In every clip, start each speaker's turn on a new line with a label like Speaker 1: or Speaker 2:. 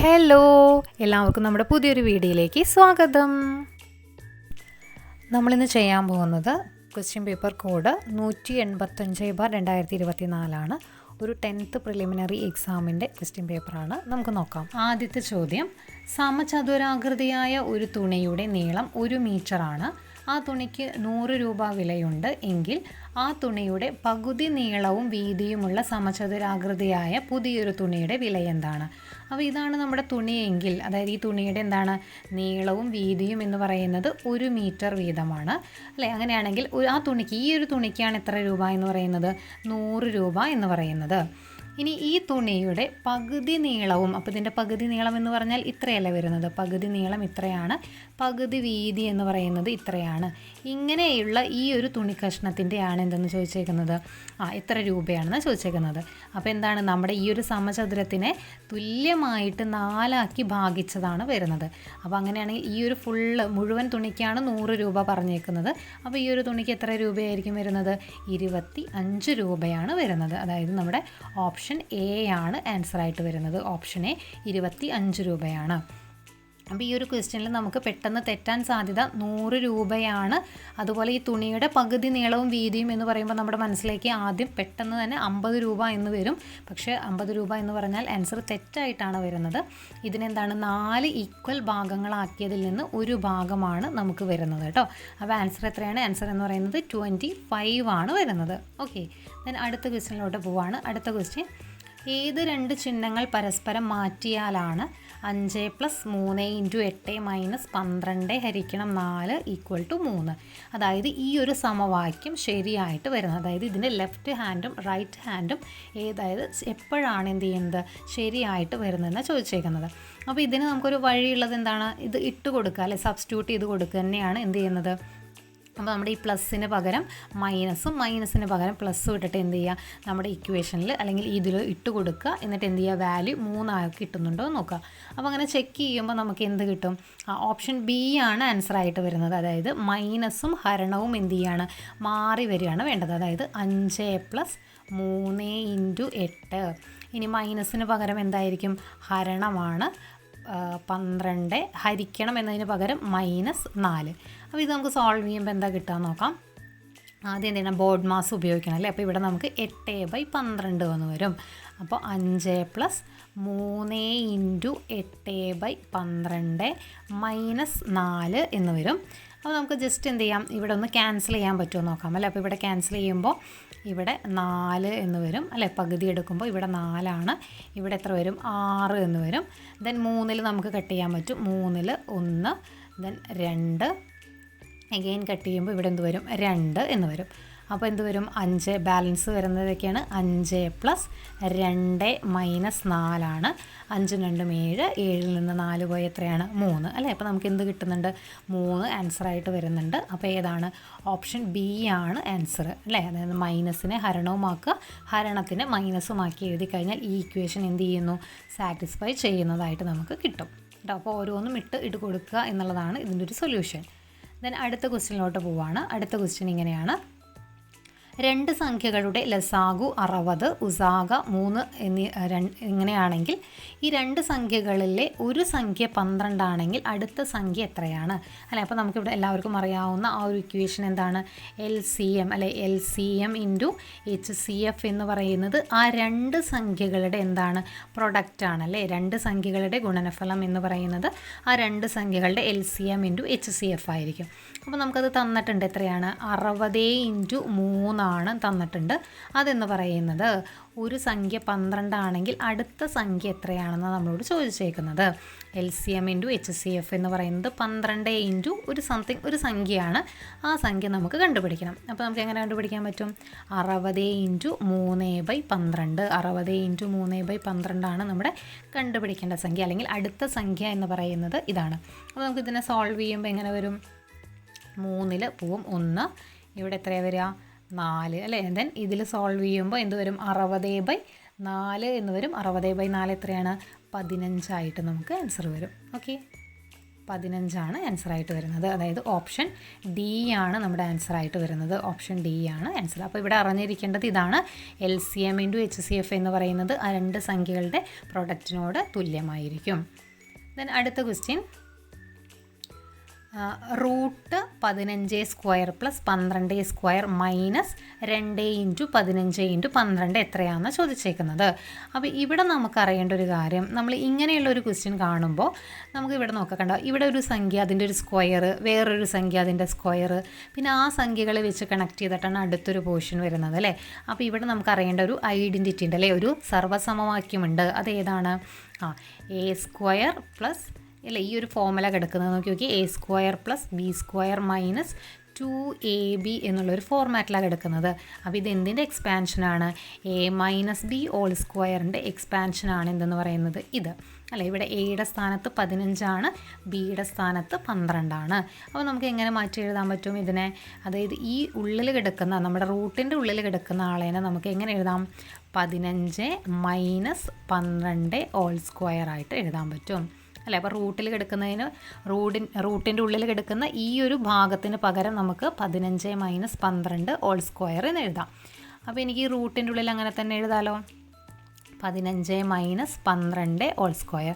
Speaker 1: Hello, എല്ലാവർക്കും നമ്മുടെ പുതിയൊരു വീഡിയോയിലേക്ക് സ്വാഗതം. നമ്മളിന്ന് ചെയ്യാൻ പോകുന്നത് ക്വസ്റ്റ്യൻ പേപ്പർ കോഡ് 185/2024 ഒരു 10th പ്രിലിമിനറി എക്സാമിൻ്റെ ക്വസ്റ്റ്യൻ പേപ്പറാണ്. നമുക്ക് നോക്കാം. ആദ്യത്തെ ചോദ്യം, സമചതുരാകൃതിയായ ഒരു തുണിയുടെ നീളം 1 മീറ്ററാണ്. ആ തുണിക്ക് 100 രൂപ വിലയുണ്ട് എങ്കിൽ ആ തുണിയുടെ പകുതി നീളവും വീതിയുമുള്ള സമചതുരാകൃതിയായ പുതിയൊരു തുണിയുടെ വില എന്താണ്? അപ്പോൾ ഇതാണ് നമ്മുടെ തുണിയെങ്കിൽ, അതായത് ഈ തുണിയുടെ എന്താണ് നീളവും വീതിയും എന്ന് പറയുന്നത് 1 മീറ്റർ വീതമാണ് അല്ലേ? അങ്ങനെയാണെങ്കിൽ ആ തുണിക്ക്, ഈ ഒരു തുണിക്കാണ് എത്ര രൂപ എന്ന് പറയുന്നത്? 100 രൂപ എന്ന് പറയുന്നത്. ഇനി ഈ തുണിയുടെ പകുതി നീളവും, അപ്പോൾ ഇതിൻ്റെ പകുതി നീളം എന്ന് പറഞ്ഞാൽ ഇത്രയല്ല വരുന്നത്, പകുതി നീളം ഇത്രയാണ്, പകുതി വീതി എന്ന് പറയുന്നത് ഇത്രയാണ്. ഇങ്ങനെയുള്ള ഈ ഒരു തുണി കഷ്ണത്തിൻ്റെ ആണ് എന്തെന്ന് ചോദിച്ചേക്കുന്നത്, എത്ര രൂപയാണെന്ന് ചോദിച്ചേക്കുന്നത്. അപ്പോൾ എന്താണ്, നമ്മുടെ ഈ ഒരു സമചതുരത്തിനെ തുല്യമായിട്ട് 4 ഭാഗിച്ചതാണ് വരുന്നത്. അപ്പോൾ അങ്ങനെയാണെങ്കിൽ ഈ ഒരു മുഴുവൻ തുണിക്കാണ് 100 രൂപ പറഞ്ഞേക്കുന്നത്. അപ്പോൾ ഈ ഒരു തുണിക്ക് എത്ര രൂപയായിരിക്കും വരുന്നത്? 25 രൂപയാണ് വരുന്നത്. അതായത് നമ്മുടെ ഓപ്ഷൻ എ ആണ് ആൻസറായിട്ട് വരുന്നത്. ഓപ്ഷൻ എ 25 രൂപയാണ്. അപ്പോൾ ഈ ഒരു ക്വസ്റ്റ്യനിൽ നമുക്ക് പെട്ടെന്ന് തെറ്റാൻ സാധ്യത 100 രൂപയാണ്. അതുപോലെ ഈ തുണിയുടെ പകുതി നീളവും വീതിയും എന്ന് പറയുമ്പോൾ നമ്മുടെ മനസ്സിലേക്ക് ആദ്യം പെട്ടെന്ന് തന്നെ 50 രൂപ എന്ന് വരും. പക്ഷേ 50 രൂപ എന്ന് പറഞ്ഞാൽ ആൻസർ തെറ്റായിട്ടാണ് വരുന്നത്. ഇതിനെന്താണ്, 4 ഈക്വൽ ഭാഗങ്ങളാക്കിയതിൽ നിന്ന് ഒരു ഭാഗമാണ് നമുക്ക് വരുന്നത് കേട്ടോ. അപ്പോൾ ആൻസർ എത്രയാണ്? ആൻസർ എന്ന് പറയുന്നത് 25 ആണ് വരുന്നത്. ഓക്കെ, ദെൻ അടുത്ത ക്വസ്റ്റ്യനിലോട്ട് പോവാണ്. അടുത്ത ക്വസ്റ്റ്യൻ, ഏത് 2 ചിഹ്നങ്ങൾ പരസ്പരം മാറ്റിയാലാണ് 5 + 3 × 8 - 12 ഹരിക്കണം 4 = 3? അതായത് ഈ ഒരു സമവാക്യം ശരിയായിട്ട് വരുന്നത്, അതായത് ഇതിൻ്റെ ലെഫ്റ്റ് ഹാൻഡും റൈറ്റ് ഹാൻഡും ഏതായത് എപ്പോഴാണ് എന്ത് ചെയ്യുന്നത്, ശരിയായിട്ട് വരുന്നതെന്ന് ചോദിച്ചേക്കുന്നത്. അപ്പോൾ ഇതിന് നമുക്കൊരു വഴിയുള്ളത് എന്താണ്, ഇത് ഇട്ട് കൊടുക്കുക അല്ലെ, സബ്സ്റ്റിറ്റ്യൂട്ട് ചെയ്ത് കൊടുക്കുക തന്നെയാണ് എന്ത് ചെയ്യുന്നത്. അപ്പോൾ നമ്മുടെ ഈ പ്ലസ്സിന് പകരം മൈനസും മൈനസിന് പകരം പ്ലസ്സും ഇട്ടിട്ട് എന്ത് ചെയ്യുക, നമ്മുടെ ഇക്വേഷനിൽ അല്ലെങ്കിൽ ഇതിൽ ഇട്ട് കൊടുക്കുക. എന്നിട്ട് എന്ത് ചെയ്യുക, വാല്യൂ 3 കിട്ടുന്നുണ്ടോ എന്ന് നോക്കുക. അപ്പോൾ അങ്ങനെ ചെക്ക് ചെയ്യുമ്പോൾ നമുക്ക് എന്ത് കിട്ടും? ഓപ്ഷൻ ബി ആണ് ആൻസറായിട്ട് വരുന്നത്. അതായത് മൈനസും ഹരണവും എന്ത് ചെയ്യാണ്, മാറി വരികയാണ് വേണ്ടത്. അതായത് 5 + 3 × 8. ഇനി മൈനസിന് പകരം എന്തായിരിക്കും, ഹരണമാണ്. 12 ഹരിക്കണം എന്നതിന് പകരം -4. അപ്പോൾ ഇത് നമുക്ക് സോൾവ് ചെയ്യുമ്പോൾ എന്താ കിട്ടുക നോക്കാം. ആദ്യം എന്ത് ചെയ്യണം, ബോർഡ് മാസ് ഉപയോഗിക്കണം അല്ലേ. അപ്പോൾ ഇവിടെ നമുക്ക് 8/12 എന്ന് വരും. അപ്പോൾ 5 + 3 × 8/12 -4 എന്ന് വരും. അപ്പോൾ നമുക്ക് ജസ്റ്റ് എന്ത് ചെയ്യാം, ഇവിടെ ഒന്ന് ക്യാൻസൽ ചെയ്യാൻ പറ്റുമോ നോക്കാം അല്ലേ. അപ്പോൾ ഇവിടെ ക്യാൻസൽ ചെയ്യുമ്പോൾ ഇവിടെ 4 എന്ന് വരും അല്ലേ. പകുതി എടുക്കുമ്പോൾ ഇവിടെ 4 ആണ്. ഇവിടെ എത്ര വരും, 6 എന്ന് വരും. ദെൻ 3 നമുക്ക് കട്ട് ചെയ്യാൻ പറ്റും. 3 1, ദെൻ 2, അഗെയിൻ കട്ട് ചെയ്യുമ്പോൾ ഇവിടെ എന്ത് വരും, 2 എന്ന് വരും. അപ്പോൾ എന്ത് വരും, 5 ബാലൻസ് വരുന്നതൊക്കെയാണ്. 5 + 2 - 4 ആണ്. 5 × 2 7, 7ൽ നിന്ന് 4 പോയി എത്രയാണ്, 3 അല്ലേ. അപ്പോൾ നമുക്ക് എന്ത് കിട്ടുന്നുണ്ട്, 3 ആൻസറായിട്ട് വരുന്നുണ്ട്. അപ്പോൾ ഏതാണ്, ഓപ്ഷൻ ബി ആണ് ആൻസർ അല്ലേ. അതായത് മൈനസിനെ ഹരണവുമാക്കുക, ഹരണത്തിന് മൈനസുമാക്കി എഴുതി കഴിഞ്ഞാൽ ഈ ഇക്വേഷൻ എന്ത് ചെയ്യുന്നു, സാറ്റിസ്ഫൈ ചെയ്യുന്നതായിട്ട് നമുക്ക് കിട്ടും കേട്ടോ. അപ്പോൾ ഓരോന്നും ഇട്ട് കൊടുക്കുക എന്നുള്ളതാണ് ഇതിൻ്റെ ഒരു സൊല്യൂഷൻ. ദെൻ അടുത്ത ക്വസ്റ്റ്യനിലോട്ട് പോവുകയാണ്. അടുത്ത ക്വസ്റ്റ്യൻ ഇങ്ങനെയാണ്, 2 സംഖ്യകളുടെ ലസാഗു 60, ഉസാഗ 3 ഇങ്ങനെയാണെങ്കിൽ ഈ 2 സംഖ്യകളിലെ ഒരു സംഖ്യ 12 ആണെങ്കിൽ അടുത്ത സംഖ്യ എത്രയാണ് അല്ലേ. അപ്പോൾ നമുക്കിവിടെ എല്ലാവർക്കും അറിയാവുന്ന ആ ഒരു ഇക്വേഷൻ എന്താണ്, LCM അല്ലെ. LCM × HCF എന്ന് പറയുന്നത് ആ 2 സംഖ്യകളുടെ എന്താണ്, പ്രൊഡക്റ്റാണ് അല്ലേ. 2 സംഖ്യകളുടെ ഗുണനഫലം എന്ന് പറയുന്നത് ആ 2 സംഖ്യകളുടെ LCM × HCF ആയിരിക്കും. അപ്പോൾ നമുക്കത് തന്നിട്ടുണ്ട്, എത്രയാണ്, 60 × 3 ആണ് തന്നിട്ടുണ്ട്. അതെന്ന് പറയുന്നത് ഒരു സംഖ്യ 12 ആണെങ്കിൽ അടുത്ത സംഖ്യ എത്രയാണെന്ന് നമ്മളോട് ചോദിച്ചേക്കുന്നത്. LCM × HCF എന്ന് പറയുന്നത് 12 × ഒരു സംഖ്യയാണ്. ആ സംഖ്യ നമുക്ക് കണ്ടുപിടിക്കണം. അപ്പോൾ നമുക്ക് എങ്ങനെ കണ്ടുപിടിക്കാൻ പറ്റും, 60 × 3/12. 60 × 3/12 ആണ് നമ്മുടെ കണ്ടുപിടിക്കേണ്ട സംഖ്യ, അല്ലെങ്കിൽ അടുത്ത സംഖ്യ എന്ന് പറയുന്നത് ഇതാണ്. അപ്പോൾ നമുക്ക് ഇതിനെ സോൾവ് ചെയ്യുമ്പോൾ എങ്ങനെ വരും, 3 പോവും 1, ഇവിടെ എത്രയാണ് വരിക, 4 അല്ലേ. ദെൻ ഇതിൽ സോൾവ് ചെയ്യുമ്പോൾ എന്ത് വരും, 60/4 എന്ന് വരും. 60/4 എത്രയാണ്, 15 ആയിട്ട് നമുക്ക് ആൻസർ വരും. ഓക്കെ, 15 ആൻസറായിട്ട് വരുന്നത്. അതായത് ഓപ്ഷൻ ഡി ആണ് നമ്മുടെ ആൻസറായിട്ട് വരുന്നത്. ഓപ്ഷൻ ഡി ആണ് ആൻസർ. അപ്പോൾ ഇവിടെ അറിഞ്ഞിരിക്കേണ്ടത് ഇതാണ്, LCM × HCF എന്ന് പറയുന്നത് ആ രണ്ട് സംഖ്യകളുടെ പ്രൊഡക്റ്റിനോട് തുല്യമായിരിക്കും. ദെൻ അടുത്ത ക്വസ്റ്റ്യൻ, √15² + 12² - 2 × 15 × 12 എത്രയാണെന്ന് ചോദിച്ചേക്കുന്നത്. അപ്പോൾ ഇവിടെ നമുക്ക് അറിയേണ്ട ഒരു കാര്യം, നമ്മൾ ഇങ്ങനെയുള്ള ഒരു ക്വസ്റ്റ്യൻ കാണുമ്പോൾ നമുക്ക് ഇവിടെ നോക്കണ്ട, ഇവിടെ ഒരു സംഖ്യ അതിൻ്റെ ഒരു സ്ക്വയർ, വേറൊരു സംഖ്യ അതിൻ്റെ സ്ക്വയർ, പിന്നെ ആ സംഖ്യകളെ വെച്ച് കണക്ട് ചെയ്തിട്ടാണ് അടുത്തൊരു പോർഷൻ വരുന്നത് അല്ലേ. അപ്പോൾ ഇവിടെ നമുക്ക് അറിയേണ്ട ഒരു ഐഡൻറ്റിറ്റി ഉണ്ട് അല്ലേ, ഒരു സർവ്വസമവാക്യമുണ്ട്. അതേതാണ്? A² പ്ലസ് അല്ല, ഈ ഒരു ഫോർമുല കിടക്കുന്നത് നോക്കി A² + B² - 2AB എന്നുള്ളൊരു ഫോർമാറ്റിലാണ് കിടക്കുന്നത്. അപ്പോൾ ഇത് എന്തിൻ്റെ എക്സ്പാൻഷനാണ്? A - B² എക്സ്പാൻഷനാണ് എന്തെന്ന് പറയുന്നത് ഇത് അല്ലേ. ഇവിടെ എയുടെ സ്ഥാനത്ത് 15 ബിയുടെ സ്ഥാനത്ത് 12. അപ്പോൾ നമുക്ക് എങ്ങനെ മാറ്റി എഴുതാൻ പറ്റും ഇതിനെ? അതായത് ഈ ഉള്ളിൽ കിടക്കുന്ന, നമ്മുടെ റൂട്ടിൻ്റെ ഉള്ളിൽ കിടക്കുന്ന ആളേനെ നമുക്ക് എങ്ങനെ എഴുതാം? 15 - 12² ആയിട്ട് എഴുതാൻ പറ്റും അല്ലേ. അപ്പോൾ റൂട്ടിൽ കിടക്കുന്നതിന് റൂട്ടിൻ്റെ ഉള്ളിൽ കിടക്കുന്ന ഈ ഒരു ഭാഗത്തിന് പകരം നമുക്ക് 15 - 12² എന്ന് എഴുതാം. അപ്പോൾ എനിക്ക് ഈ റൂട്ടിൻ്റെ ഉള്ളിൽ അങ്ങനെ തന്നെ എഴുതാമല്ലോ, 15 - 12².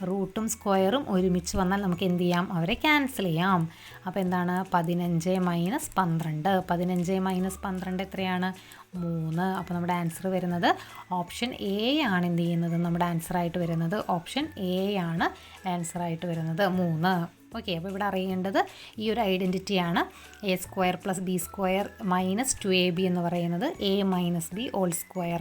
Speaker 1: റൂട്ടും സ്ക്വയറും ഒരുമിച്ച് വന്നാൽ നമുക്ക് എന്ത് ചെയ്യാം? അവരെ ക്യാൻസൽ ചെയ്യാം. അപ്പോൾ എന്താണ്? 15 - 12. 15 - 12 എത്രയാണ്? 3. അപ്പോൾ നമ്മുടെ ആൻസർ വരുന്നത് ഓപ്ഷൻ എ ആണ്. എന്ത് ചെയ്യുന്നത്? നമ്മുടെ ആൻസറായിട്ട് വരുന്നത് ഓപ്ഷൻ എ ആണ് ആൻസറായിട്ട് വരുന്നത് 3. ഓക്കെ, അപ്പോൾ ഇവിടെ അറിയേണ്ടത് ഈ ഒരു ഐഡൻറ്റിറ്റിയാണ്. A² + B² - 2AB എന്ന് പറയുന്നത് A - B²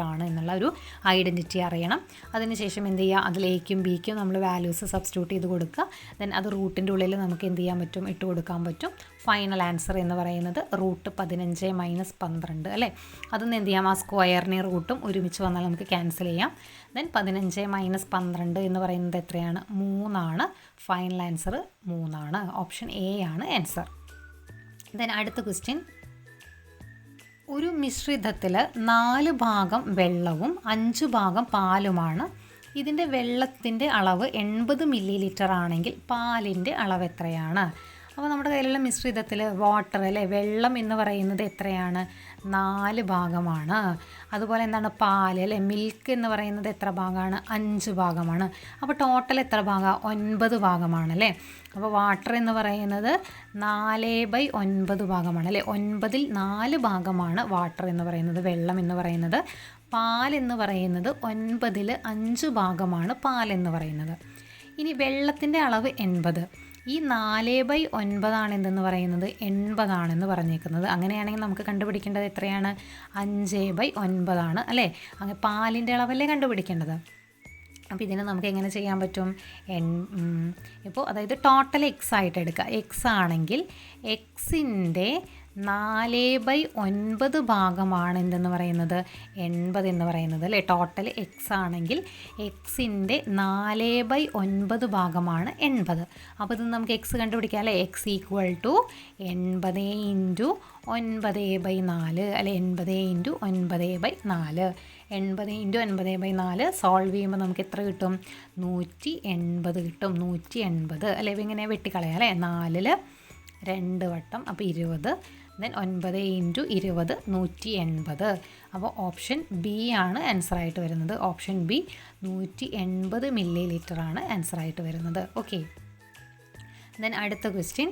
Speaker 1: ആണ് എന്നുള്ള ഒരു ഐഡൻറ്റിറ്റി അറിയണം. അതിനുശേഷം എന്ത് ചെയ്യുക? അതിൽ എയ്ക്കും ബിക്കും നമ്മൾ വാല്യൂസ് സബ്സ്റ്റിറ്റ്യൂട്ട് ചെയ്ത് കൊടുക്കുക. ദെൻ അത് റൂട്ടിൻ്റെ ഉള്ളിൽ നമുക്ക് എന്ത് ചെയ്യാൻ പറ്റും? ഇട്ട് കൊടുക്കാൻ പറ്റും. ഫൈനൽ ആൻസർ എന്ന് പറയുന്നത് √15 - 12 അല്ലേ. അതൊന്ന് എന്ത് ചെയ്യാം? ആ സ്ക്വയറിനെ റൂട്ടും ഒരുമിച്ച് വന്നാൽ നമുക്ക് ക്യാൻസൽ ചെയ്യാം. ദെൻ 15 - 12 എന്ന് പറയുന്നത് എത്രയാണ്? 3. Final answer 3. ഓപ്ഷൻ എ ആണ് ആൻസർ. ദെൻ അടുത്ത ക്വസ്റ്റ്യൻ, ഒരു മിശ്രിതത്തിൽ 4 ഭാഗം വെള്ളവും 5 ഭാഗം പാലുമാണ്. ഇതിൻ്റെ വെള്ളത്തിൻ്റെ അളവ് 80 ml ആണെങ്കിൽ പാലിൻ്റെ അളവ് എത്രയാണ്? അപ്പോൾ നമ്മുടെ കയ്യിലുള്ള മിശ്രിതത്തിൽ വാട്ടർ അല്ലേ, വെള്ളം എന്ന് പറയുന്നത് എത്രയാണ്? 4 ഭാഗമാണ്. അതുപോലെ എന്താണ്? പാല് അല്ലേ, മിൽക്ക് എന്ന് പറയുന്നത് എത്ര ഭാഗമാണ്? 5 ഭാഗമാണ്. അപ്പോൾ ടോട്ടൽ എത്ര ഭാഗം? 9 ഭാഗമാണ് അല്ലേ. അപ്പോൾ വാട്ടർ എന്ന് പറയുന്നത് 4/9 ഭാഗമാണ് അല്ലേ. 9ൽ 4 ഭാഗമാണ് വാട്ടർ എന്ന് പറയുന്നത്, വെള്ളം എന്ന് പറയുന്നത്. പാലെന്ന് പറയുന്നത് 9ൽ 5 ഭാഗമാണ് പാലെന്ന് പറയുന്നത്. ഇനി വെള്ളത്തിൻ്റെ അളവ് 80. ഈ 4/9 ആണ് എന്തെന്ന് പറയുന്നത്? 80 ആണെന്ന് പറഞ്ഞേക്കുന്നത്. അങ്ങനെയാണെങ്കിൽ നമുക്ക് കണ്ടുപിടിക്കേണ്ടത് എത്രയാണ്? 5/9 ആണ് അല്ലേ. അങ്ങനെ പാലിൻ്റെ അളവല്ലേ കണ്ടുപിടിക്കേണ്ടത്. അപ്പോൾ ഇതിനെ നമുക്ക് എങ്ങനെ ചെയ്യാൻ പറ്റും? ഇപ്പോൾ അതായത് ടോട്ടൽ എക്സ് ആയിട്ട് എടുക്കുക. എക്സ് ആണെങ്കിൽ എക്സിൻ്റെ 4/9 ഭാഗമാണ് എന്തെന്ന് പറയുന്നത്? 80 എന്ന് പറയുന്നത് അല്ലേ. ടോട്ടൽ എക്സ് ആണെങ്കിൽ എക്സിൻ്റെ 4/9 ഭാഗമാണ് 80. അപ്പോൾ ഇത് നമുക്ക് എക്സ് കണ്ടുപിടിക്കാം അല്ലേ. X = 80 × 9/4 അല്ലെ, 80 × 9/4. 80 × 9/4 സോൾവ് ചെയ്യുമ്പോൾ നമുക്ക് എത്ര കിട്ടും? 180 കിട്ടും. 180 അല്ലേ. ഇങ്ങനെ വെട്ടിക്കളയാം അല്ലേ. 4ൽ 2 വട്ടം, അപ്പോൾ 20. ദെൻ 9 × 20 180. അപ്പോൾ ഓപ്ഷൻ ബി ആണ് ആൻസറായിട്ട് വരുന്നത്. ഓപ്ഷൻ ബി 180 ml ആണ് ആൻസറായിട്ട് വരുന്നത്. ഓക്കെ, ദെൻ അടുത്ത ക്വസ്റ്റ്യൻ,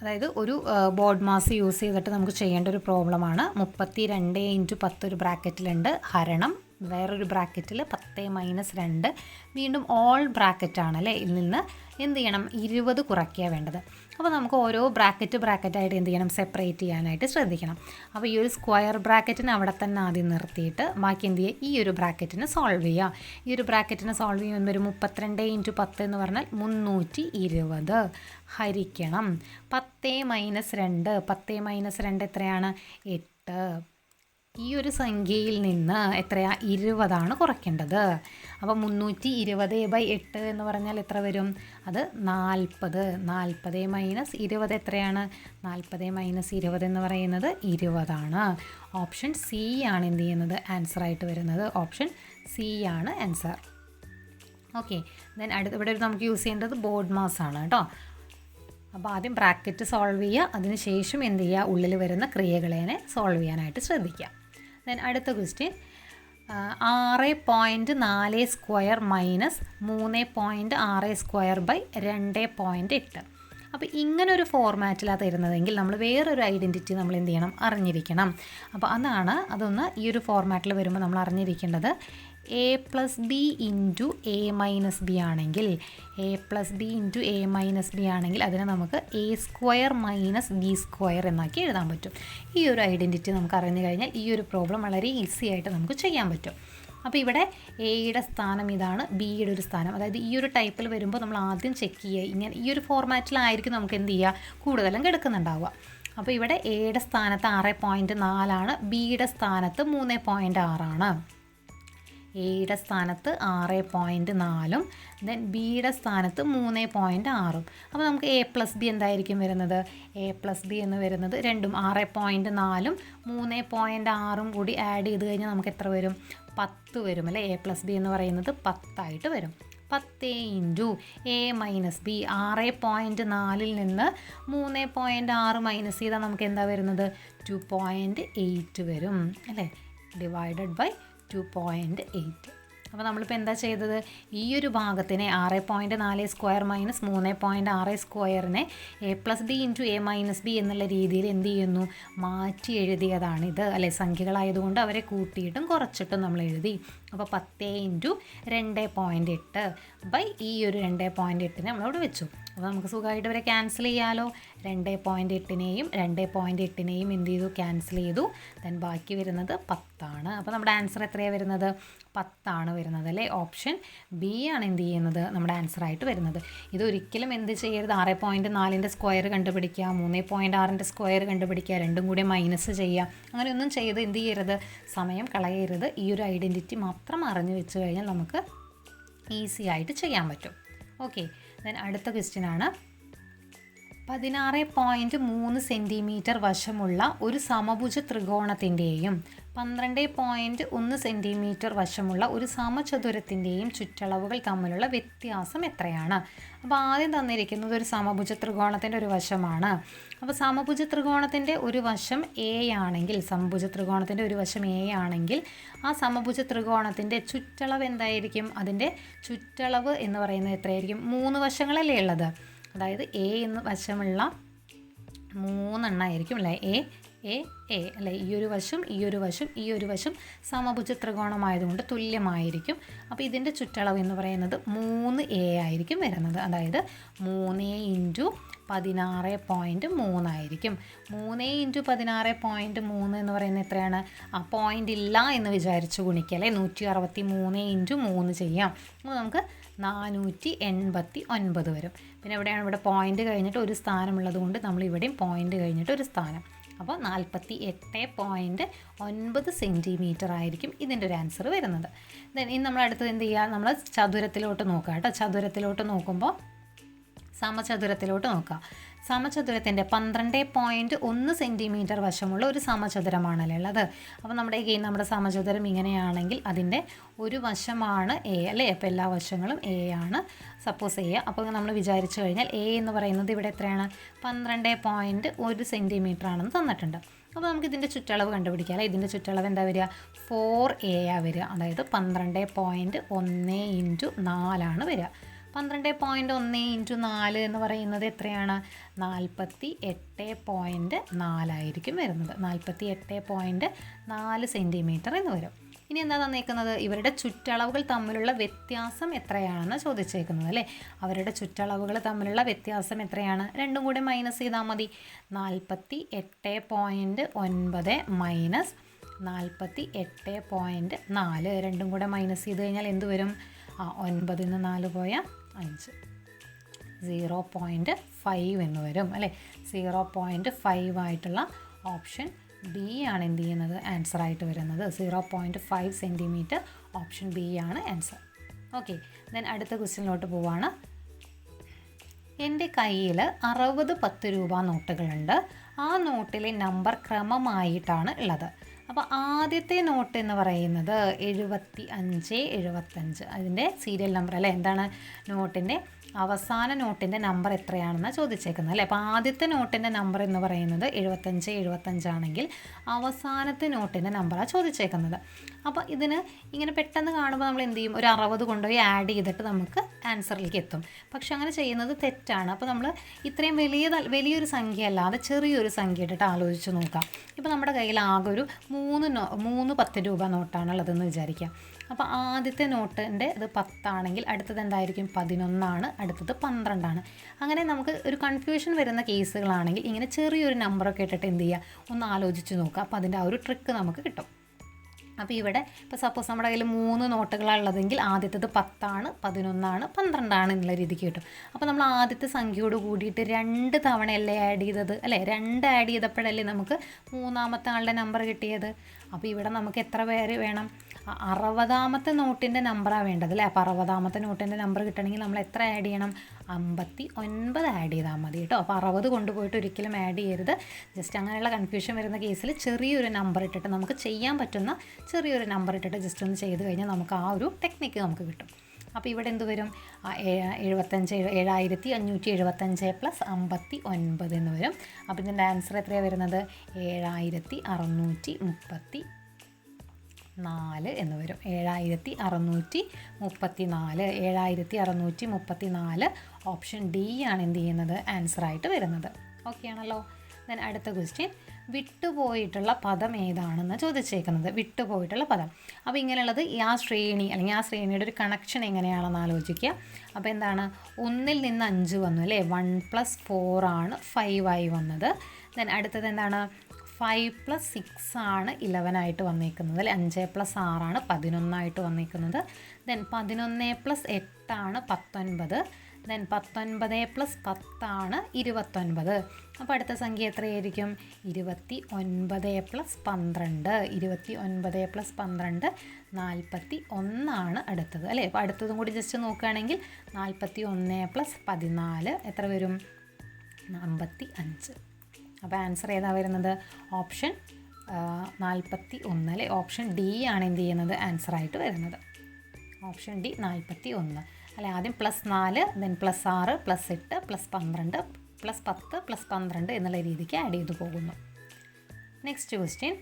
Speaker 1: അതായത് ഒരു ബോർഡ് മാസ് യൂസ് ചെയ്തിട്ട് നമുക്ക് ചെയ്യേണ്ട ഒരു പ്രോബ്ലമാണ്. 32 × 10 ഒരു ബ്രാക്കറ്റിലുണ്ട്, ഹരണം വേറൊരു ബ്രാക്കറ്റിൽ 10 - 2, വീണ്ടും ഓൾ ബ്രാക്കറ്റാണ് അല്ലേ. ഇതിൽ നിന്ന് എന്ത് ചെയ്യണം? 20 കുറയ്ക്കുക വേണ്ടത്. അപ്പോൾ നമുക്ക് ഓരോ ബ്രാക്കറ്റായിട്ട് എന്ത് ചെയ്യണം? സെപ്പറേറ്റ് ചെയ്യാനായിട്ട് ശ്രദ്ധിക്കണം. അപ്പോൾ ഈ ഒരു സ്ക്വയർ ബ്രാക്കറ്റിന് അവിടെ തന്നെ ആദ്യം നിർത്തിയിട്ട് ബാക്കി എന്ത് ചെയ്യുക? ഈ ഒരു ബ്രാക്കറ്റിന് സോൾവ് ചെയ്യുക. ഈ ഒരു ബ്രാക്കറ്റിന് സോൾവ് ചെയ്യുമ്പോൾ ഒരു 32 × 10 എന്ന് പറഞ്ഞാൽ 320 ഹരിക്കണം 10 - 2. 10 - 2 എത്രയാണ്? 8. ഈ ഒരു സംഖ്യയിൽ നിന്ന് എത്രയാണ്? 20 കുറയ്ക്കേണ്ടത്. അപ്പോൾ 320/8 എന്ന് പറഞ്ഞാൽ എത്ര വരും? അത് 40. 40 - 20 എത്രയാണ്? 40 - 20 എന്ന് പറയുന്നത് 20. ഓപ്ഷൻ സി ആണ് എന്ത് ചെയ്യുന്നത്? ആൻസറായിട്ട് വരുന്നത്. ഓപ്ഷൻ സി ആണ് ആൻസർ. ഓക്കെ. ദെൻ ഇവിടെ നമുക്ക് യൂസ് ചെയ്യേണ്ടത് ബോർഡ് മാസ് ആണ് കേട്ടോ. അപ്പോൾ ആദ്യം ബ്രാക്കറ്റ് സോൾവ് ചെയ്യുക, അതിന് ശേഷം എന്ത് ചെയ്യുക, ഉള്ളിൽ വരുന്ന ക്രിയകളെ സോൾവ് ചെയ്യാനായിട്ട് ശ്രദ്ധിക്കുക. ദെൻ അടുത്ത question 6.4 square minus 3.6 square by 2.8. അപ്പോൾ ഇങ്ങനൊരു ഫോർമാറ്റിലാണ് തരുന്നതെങ്കിൽ നമ്മൾ വേറൊരു ഐഡൻറ്റിറ്റി നമ്മൾ എന്ത് ചെയ്യണം, അറിഞ്ഞിരിക്കണം. അപ്പോൾ അതൊന്ന് ഈ ഒരു ഫോർമാറ്റിൽ വരുമ്പോൾ നമ്മൾ അറിഞ്ഞിരിക്കേണ്ടത് a+b ഇൻറ്റു a-b ആണെങ്കിൽ, a+b ആണെങ്കിൽ അതിനെ നമുക്ക് a² മൈനസ് b² എന്നാക്കി എഴുതാൻ പറ്റും. ഈ ഒരു ഐഡൻറ്റിറ്റി നമുക്ക് അറിഞ്ഞു കഴിഞ്ഞാൽ ഈ ഒരു പ്രോബ്ലം വളരെ ഈസി ആയിട്ട് നമുക്ക് ചെയ്യാൻ പറ്റും. അപ്പോൾ ഇവിടെ എയുടെ സ്ഥാനം ഇതാണ്, ബിയുടെ ഒരു സ്ഥാനം. അതായത് ഈ ഒരു ടൈപ്പിൽ വരുമ്പോൾ നമ്മൾ ആദ്യം ചെക്ക് ചെയ്യുക, ഇങ്ങനെ ഈ ഒരു ഫോർമാറ്റിലായിരിക്കും നമുക്ക് എന്ത് ചെയ്യുക, കൂടുതലും കിടക്കുന്നുണ്ടാവുക. അപ്പോൾ ഇവിടെ എയുടെ സ്ഥാനത്ത് 6.4 ആണ്, ബിയുടെ സ്ഥാനത്ത് 3.6 ആണ്. എയുടെ സ്ഥാനത്ത് 6.4 ദെൻ ബിയുടെ സ്ഥാനത്ത് 3.6. അപ്പോൾ നമുക്ക് a+b എന്തായിരിക്കും വരുന്നത്, a+b എന്ന് വരുന്നത് രണ്ടും 6.4 3.6 കൂടി ആഡ് ചെയ്ത് കഴിഞ്ഞാൽ നമുക്ക് എത്ര വരും, 10 വരും അല്ലേ. a+b എന്ന് പറയുന്നത് 10 ആയിട്ട് വരും. 10 ഇൻറ്റു a-b, 6.4 നിന്ന് 3.6 മൈനസ് ചെയ്താൽ നമുക്ക് എന്താ വരുന്നത്, 2.8 വരും അല്ലേ. Divided by 2.8. അപ്പോൾ നമ്മളിപ്പോൾ എന്താ ചെയ്തത്, ഈ ഒരു ഭാഗത്തിനെ 6.4 സ്ക്വയർ മൈനസ് 3.6 സ്ക്വയറിനെ a+b ഇൻറ്റു a-b എന്നുള്ള രീതിയിൽ എന്ത് ചെയ്യുന്നു, മാറ്റി എഴുതിയതാണിത് അല്ലേ. സംഖ്യകളായതുകൊണ്ട് അവരെ കൂട്ടിയിട്ടും കുറച്ചിട്ടും നമ്മൾ എഴുതി. അപ്പോൾ 10 ഇൻറ്റു 2.8 ബൈ ഈ ഒരു 2.8 നമ്മളവിടെ വെച്ചു. അപ്പോൾ നമുക്ക് സുഖമായിട്ട് ഇവരെ ക്യാൻസൽ ചെയ്യാമല്ലോ. 2.8നെയും 2.8നെയും എന്ത് ചെയ്തു, ക്യാൻസൽ ചെയ്തു. ദെൻ ബാക്കി വരുന്നത് 10 ആണ്. അപ്പോൾ നമ്മുടെ ആൻസർ എത്രയാണ് വരുന്നത്, 10 ആണ് വരുന്നത് അല്ലേ. ഓപ്ഷൻ ബി ആണ് എന്ത് ചെയ്യുന്നത്, നമ്മുടെ ആൻസറായിട്ട് വരുന്നത്. ഇതൊരിക്കലും എന്ത് ചെയ്യരുത്, 6.4ൻ്റെ സ്ക്വയർ കണ്ടുപിടിക്കുക, 3.6ൻ്റെ സ്ക്വയർ കണ്ടുപിടിക്കുക, രണ്ടും കൂടി മൈനസ് ചെയ്യുക, അങ്ങനെയൊന്നും ചെയ്ത് എന്ത് ചെയ്യരുത്, സമയം കളയരുത്. ഈ ഒരു ഐഡൻറ്റിറ്റി മാത്രം അറിഞ്ഞു വെച്ച് കഴിഞ്ഞാൽ നമുക്ക് ഈസി ആയിട്ട് ചെയ്യാൻ പറ്റും. ഓക്കെ. ദെൻ അടുത്ത ക്വസ്റ്റ്യൻ ആണ് 16.3 സെൻറ്റിമീറ്റർ വശമുള്ള ഒരു സമഭുജ ത്രികോണത്തിൻ്റെയും 12.1 സെൻറ്റിമീറ്റർ വശമുള്ള ഒരു സമചതുരത്തിൻ്റെയും ചുറ്റളവുകൾ തമ്മിലുള്ള വ്യത്യാസം എത്രയാണ്. അപ്പോൾ ആദ്യം തന്നിരിക്കുന്നത് ഒരു സമഭുജ ത്രികോണത്തിൻ്റെ ഒരു വശമാണ്. അപ്പോൾ സമഭുജ ത്രികോണത്തിൻ്റെ ഒരു വശം എ ആണെങ്കിൽ, സമഭുജ ത്രികോണത്തിൻ്റെ ഒരു വശം എ ആണെങ്കിൽ ആ സമഭുജ ത്രികോണത്തിൻ്റെ ചുറ്റളവ് എന്തായിരിക്കും, അതിൻ്റെ ചുറ്റളവ് എന്ന് പറയുന്നത് എത്രയായിരിക്കും, 3 വശങ്ങളല്ലേ ഉള്ളത്. അതായത് എ എന്ന് വശമുള്ള 3 എണ്ണമായിരിക്കും അല്ലേ, എ അല്ലേ. ഈ ഒരു വശം ഈ ഒരു വശം ഈ ഒരു വശം സമഭുജ ത്രികോണമായതുകൊണ്ട് തുല്യമായിരിക്കും. അപ്പോൾ ഇതിൻ്റെ ചുറ്റളവ് എന്ന് പറയുന്നത് 3a ആയിരിക്കും വരുന്നത്. അതായത് 3 ഇൻറ്റു 16.3 ആയിരിക്കും. 3 ഇൻറ്റു 16.3 എന്ന് പറയുന്നത് എത്രയാണ്, പോയിൻ്റ് ഇല്ല എന്ന് വിചാരിച്ച് ഗുണിക്കുക അല്ലേ. 163 ഇൻറ്റു 3 ചെയ്യാം. അപ്പോൾ നമുക്ക് 489 വരും. പിന്നെ എവിടെയാണ്, ഇവിടെ പോയിൻ്റ് കഴിഞ്ഞിട്ട് ഒരു സ്ഥാനമുള്ളത് കൊണ്ട് നമ്മൾ ഇവിടെയും പോയിൻ്റ് കഴിഞ്ഞിട്ട് ഒരു സ്ഥാനം. അപ്പോൾ 48.9 സെൻറ്റിമീറ്റർ ആയിരിക്കും ഇതിൻ്റെ ഒരു ആൻസർ വരുന്നത്. ദെൻ ഇനി നമ്മൾ അടുത്തത് എന്ത് ചെയ്യുക, നമ്മൾ ചതുരത്തിലോട്ട് നോക്കുക കേട്ടോ. ചതുരത്തിലോട്ട് നോക്കുമ്പോൾ സമചതുരത്തിലോട്ട് നോക്കുക. സമചതുരത്തിൻ്റെ 12.1 സെൻറ്റിമീറ്റർ വശമുള്ള ഒരു സമചതുരമാണല്ലോ ഉള്ളത്. അപ്പോൾ നമ്മുടെ സമചതുരം ഇങ്ങനെയാണെങ്കിൽ അതിൻ്റെ ഒരു വശമാണ് എ അല്ലേ. അപ്പോൾ എല്ലാ വശങ്ങളും എ ആണ് സപ്പോസ് ചെയ്യുക. അപ്പോൾ നമ്മൾ വിചാരിച്ചു കഴിഞ്ഞാൽ എ എന്ന് പറയുന്നത് ഇവിടെ എത്രയാണ്, 12.1 സെൻറ്റിമീറ്റർ ആണെന്ന് തന്നിട്ടുണ്ട്. അപ്പോൾ നമുക്ക് ഇതിൻ്റെ ചുറ്റളവ് കണ്ടുപിടിക്കാം അല്ലേ. ഇതിൻ്റെ ചുറ്റളവ് എന്താ വരിക, 4a വരിക. അതായത് 12.1 ഇൻറ്റു 4 വരിക. 12.1 ഇൻറ്റു 4 എന്ന് പറയുന്നത് എത്രയാണ്, 48.4 ആയിരിക്കും വരുന്നത്. 48.4 സെൻറ്റിമീറ്റർ എന്ന് വരും. ഇനി എന്താ തന്നേക്കുന്നത്, ഇവരുടെ ചുറ്റളവുകൾ തമ്മിലുള്ള വ്യത്യാസം എത്രയാണെന്ന് ചോദിച്ചേക്കുന്നത് അല്ലേ. അവരുടെ ചുറ്റളവുകൾ തമ്മിലുള്ള വ്യത്യാസം എത്രയാണ്, രണ്ടും കൂടി മൈനസ് ചെയ്താൽ മതി. 48.9 മൈനസ് 48.4 രണ്ടും കൂടെ മൈനസ് ചെയ്ത് കഴിഞ്ഞാൽ എന്ത് വരും, 9 നിന്ന് 4 പോയാൽ 5, 0.5 എന്ന് വരും അല്ലേ. 0.5 ആയിട്ടുള്ള ഓപ്ഷൻ ബി ആണ് എന്ത് ചെയ്യുന്നത്, ആൻസറായിട്ട് വരുന്നത്. 0.5 സെൻറ്റിമീറ്റർ ഓപ്ഷൻ ബി ആണ് ആൻസർ. ഓക്കെ. ദെൻ അടുത്ത ക്വസ്റ്റ്യനിലോട്ട് പോവാണ്. എൻ്റെ കയ്യിൽ 60 10 രൂപ നോട്ടുകളുണ്ട്. ആ നോട്ടിലെ നമ്പർ ക്രമമായിട്ടാണ് ഉള്ളത്. അപ്പോൾ ആദ്യത്തെ നോട്ട് എന്ന് പറയുന്നത് 7575, അതിൻ്റെ സീരിയൽ നമ്പർ അല്ലേ, എന്താണ് നോട്ടിൻ്റെ അവസാന നോട്ടിൻ്റെ നമ്പർ എത്രയാണെന്നാണ് ചോദിച്ചേക്കുന്നത് അല്ലേ. അപ്പോൾ ആദ്യത്തെ നോട്ടിൻ്റെ നമ്പർ എന്ന് പറയുന്നത് 7575 ആണെങ്കിൽ അവസാനത്തെ നോട്ടിൻ്റെ നമ്പറാണ് ചോദിച്ചേക്കുന്നത്. അപ്പോൾ ഇതിന് ഇങ്ങനെ പെട്ടെന്ന് കാണുമ്പോൾ നമ്മൾ എന്ത് ചെയ്യും, ഒരു 60 കൊണ്ടുപോയി ആഡ് ചെയ്തിട്ട് നമുക്ക് ആൻസറിലേക്ക് എത്തും. പക്ഷെ അങ്ങനെ ചെയ്യുന്നത് തെറ്റാണ്. അപ്പോൾ നമ്മൾ ഇത്രയും വലിയൊരു സംഖ്യ അല്ലാതെ ചെറിയൊരു സംഖ്യ ഇട്ടിട്ട് ആലോചിച്ച് നോക്കാം. ഇപ്പോൾ നമ്മുടെ കയ്യിൽ ആകെ ഒരു 3 10 രൂപ നോട്ടാണുള്ളതെന്ന് വിചാരിക്കാം. അപ്പോൾ ആദ്യത്തെ നോട്ടിൻ്റെ ഇത് 10 ആണെങ്കിൽ അടുത്തത് എന്തായിരിക്കും, 11 ആണ്, അടുത്തത് 12 ആണ്. അങ്ങനെ നമുക്ക് ഒരു കൺഫ്യൂഷൻ വരുന്ന കേസുകളാണെങ്കിൽ ഇങ്ങനെ ചെറിയൊരു നമ്പറൊക്കെ ഇട്ടിട്ട് എന്ത് ചെയ്യുക, ഒന്ന് ആലോചിച്ച് നോക്കുക. അപ്പോൾ അതിൻ്റെ ആ ഒരു ട്രിക്ക് നമുക്ക് കിട്ടും. അപ്പോൾ ഇവിടെ ഇപ്പോൾ സപ്പോസ് നമ്മുടെ കയ്യിൽ 3 നോട്ടുകളാണ് ഉള്ളതെങ്കിൽ ആദ്യത്തേത് 10 ആണ്, 11 ആണ്, 12 ആണ് എന്നുള്ള രീതിക്ക് കിട്ടും. അപ്പോൾ നമ്മൾ ആദ്യത്തെ സംഖ്യയോട് കൂടിയിട്ട് 2 തവണയല്ലേ ആഡ് ചെയ്തത് അല്ലേ, 2 ആഡ് ചെയ്തപ്പോഴല്ലേ നമുക്ക് മൂന്നാമത്തെ ആളുടെ നമ്പർ കിട്ടിയത്. അപ്പോൾ ഇവിടെ നമുക്ക് എത്ര പേര് വേണം, 60ാമത്തെ നോട്ടിൻ്റെ നമ്പറാണ് വേണ്ടത് അല്ലേ. അപ്പോൾ 60ാമത്തെ നോട്ടിൻ്റെ നമ്പർ കിട്ടണമെങ്കിൽ നമ്മൾ എത്ര ആഡ് ചെയ്യണം, 59 ആഡ് ചെയ്താൽ മതി കേട്ടോ. അപ്പോൾ 60 കൊണ്ടുപോയിട്ട് ഒരിക്കലും ആഡ് ചെയ്യരുത്. ജസ്റ്റ് അങ്ങനെയുള്ള കൺഫ്യൂഷൻ വരുന്ന കേസിൽ ചെറിയൊരു നമ്പർ ഇട്ടിട്ട്, നമുക്ക് ചെയ്യാൻ പറ്റുന്ന ചെറിയൊരു നമ്പർ ഇട്ടിട്ട് ജസ്റ്റ് ഒന്ന് ചെയ്ത് കഴിഞ്ഞാൽ നമുക്ക് ആ ഒരു ടെക്നിക്ക് നമുക്ക് കിട്ടും. അപ്പോൾ ഇവിടെ എന്ത് വരും, 7575 പ്ലസ് 59 എന്ന് വരും. അപ്പോൾ ഇതിൻ്റെ ആൻസർ എത്രയാണ് വരുന്നത്, 7634 എന്ന് വരും. 7634 7634 ഓപ്ഷൻ ഡി ആണ് എന്ത് ചെയ്യുന്നത്, ആൻസറായിട്ട് വരുന്നത്. ഓക്കെ ആണല്ലോ. ദെൻ അടുത്ത ക്വസ്റ്റ്യൻ, വിട്ടുപോയിട്ടുള്ള പദം ഏതാണെന്ന് ചോദിച്ചേക്കുന്നത്. വിട്ടുപോയിട്ടുള്ള പദം. അപ്പോൾ ഇങ്ങനെയുള്ളത് ആ ശ്രേണി അല്ലെങ്കിൽ ആ ശ്രേണിയുടെ ഒരു കണക്ഷൻ എങ്ങനെയാണെന്ന് ആലോചിക്കുക. അപ്പോൾ എന്താണ്, 1ൽ നിന്ന് 5 വന്നു അല്ലേ, 1 + 4 ആണ് 5 ആയി വന്നത്. ദെൻ അടുത്തത് എന്താണ്, 5 + 6 ആണ് 11 ആയിട്ട് വന്നിരിക്കുന്നത് അല്ലേ. 5 + 6 ആണ് 11 ആയിട്ട് വന്നിരിക്കുന്നത്. ദെൻ 11 + 8 ആണ് 19. ദെൻ 19 + 10 ആണ് 29. അപ്പോൾ അടുത്ത സംഖ്യ എത്രയായിരിക്കും, 29 + 12. 29 + 12 41 ആണ് അടുത്തത് അല്ലേ. അപ്പോൾ അടുത്തതും കൂടി ജസ്റ്റ് നോക്കുകയാണെങ്കിൽ 41 + 14 എത്ര വരും, 55. അപ്പോൾ ആൻസർ ഏതാ വരുന്നത്, ഓപ്ഷൻ 41 അല്ലേ. ഓപ്ഷൻ ഡി ആണ് എന്ത് ചെയ്യുന്നത്, ആൻസറായിട്ട് വരുന്നത്. ഓപ്ഷൻ ഡി 41 അല്ലെ. ആദ്യം +4 ദെൻ +6 +8 +12 +10 +12 എന്നുള്ള രീതിക്ക് ആഡ് ചെയ്തു പോകുന്നു. നെക്സ്റ്റ് ക്വസ്റ്റ്യൻ,